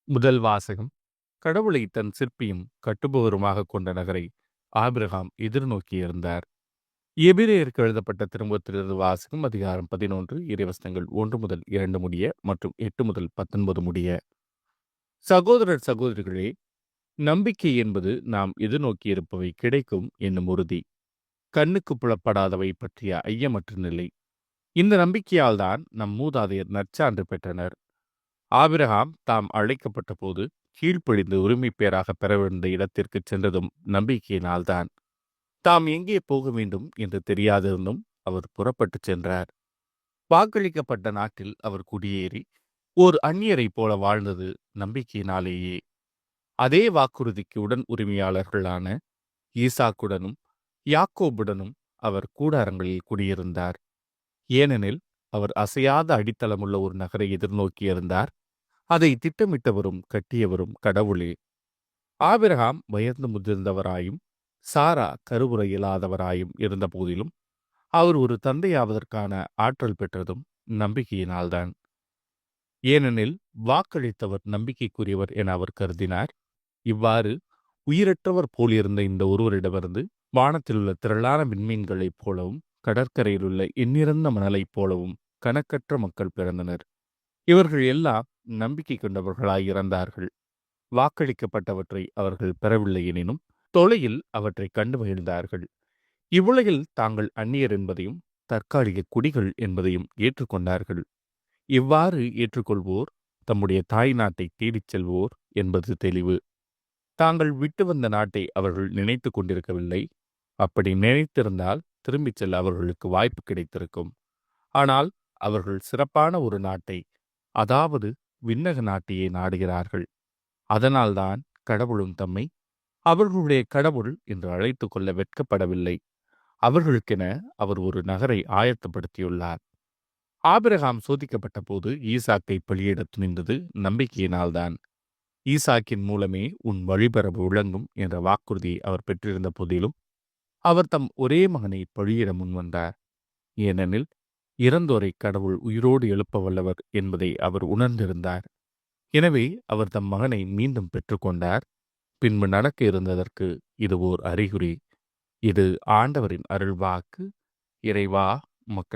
முதல் வாசகம். கடவுளை தன் சிற்பியும் கட்டுபவருமாக கொண்ட நகரை ஆபிரகாம் எதிர்நோக்கியிருந்தார். எபிரேயருக்கு எழுதப்பட்ட திருமுகத்திலிருந்து வாசகம். அதிகாரம் 11, இறைவசனங்கள் 1 முதல் 2 முடிய மற்றும் 8 முதல் 19 முடிய. சகோதரர் சகோதரிகளே, நம்பிக்கை என்பது நாம் எதிர்நோக்கியிருப்பவை கிடைக்கும் என்னும் உறுதி. கண்ணுக்கு புலப்படாதவை பற்றிய ஐயமற்ற நிலை. இந்த நம்பிக்கையால் தான் நம் மூதாதையர் நற்சான்று பெற்றனர். ஆபிரகாம் தாம் அழைக்கப்பட்ட போது கீழ்ப்படிந்து உரிமை பேராக பெறவிருந்த இடத்திற்கு சென்றதும் நம்பிக்கையினால்தான். தாம் எங்கே போக வேண்டும் என்று தெரியாதிருந்தும் அவர் புறப்பட்டு சென்றார். வாக்களிக்கப்பட்ட நாட்டில் அவர் குடியேறி ஓர் அந்நியரைப் போல வாழ்ந்தது நம்பிக்கையினாலேயே. அதே வாக்குறுதிக்கு உடன் உரிமையாளர்களான ஈசாக்குடனும் யாக்கோபுடனும் அவர் கூடாரங்களில் குடியிருந்தார். ஏனெனில் அவர் அசையாத அடித்தளமுள்ள ஒரு நகரை எதிர்நோக்கியிருந்தார். அதை திட்டமிட்டவரும் கட்டியவரும் கடவுளே. ஆபிரகாம் வயது முதிர்ந்தவராயும் சாரா கருவுரை இல்லாதவராயும் இருந்த போதிலும் அவர் ஒரு தந்தையாவதற்கான ஆற்றல் பெற்றதும் நம்பிக்கையினால்தான். ஏனெனில் வாக்களித்தவர் நம்பிக்கைக்குரியவர் என அவர் கருதினார். இவ்வாறு உயிரற்றவர் போலிருந்த இந்த ஒருவரிடமிருந்து வானத்திலுள்ள திரளான விண்மீன்களைப் போலவும் கடற்கரையில் உள்ள எண்ணிறந்த மணலைப் போலவும் கணக்கற்ற மக்கள் பிறந்தனர். இவர்கள் எல்லாம் நம்பிக்கை கொண்டவர்களாய் இறந்தார்கள். வாக்களிக்கப்பட்டவற்றை அவர்கள் பெறவில்லை எனினும் தொலையில் அவற்றை கண்டு மகிழ்ந்தார்கள். இவ்வுலகில் தாங்கள் அந்நியர் என்பதையும் தற்காலிக குடிகள் என்பதையும் ஏற்றுக்கொண்டார்கள். இவ்வாறு ஏற்றுக்கொள்வோர் தம்முடைய தாய் நாட்டை தேடிச் செல்வோர் என்பது தெளிவு. தாங்கள் விட்டு வந்த நாட்டை அவர்கள் நினைத்து கொண்டிருக்கவில்லை. அப்படி நினைத்திருந்தால் திரும்பிச் செல்ல அவர்களுக்கு வாய்ப்பு கிடைத்திருக்கும். ஆனால் அவர்கள் சிறப்பான ஒரு நாட்டை, அதாவது விண்ணக நாட்டையே நாடுகிறார்கள். அதனால்தான் கடவுளும் தம்மை அவர்களுடைய கடவுள் என்று அழைத்து கொள்ள வெட்கப்படவில்லை. அவர்களுக்கென அவர் ஒரு நகரை ஆயத்தப்படுத்தியுள்ளார். ஆபிரகாம் சோதிக்கப்பட்ட போது ஈசாக்கை பலியிட துணிந்தது நம்பிக்கையினால்தான். ஈசாக்கின் மூலமே உன் வழிபரவு விளங்கும் என்ற வாக்குறுதியை அவர் பெற்றிருந்த போதிலும் அவர் தம் ஒரே மகனை பலியிட முன்வந்தார். ஏனெனில் இறந்தோரை கடவுள் உயிரோடு எழுப்ப வல்லவர் என்பதை அவர் உணர்ந்திருந்தார். எனவே அவர் தம் மகனை மீண்டும் பெற்றுக்கொண்டார். பின்பு நடக்க இருந்ததற்கு இது ஓர் அறிகுறி. இது ஆண்டவரின் அருள்வாக்கு. இறைவா, உமக்கு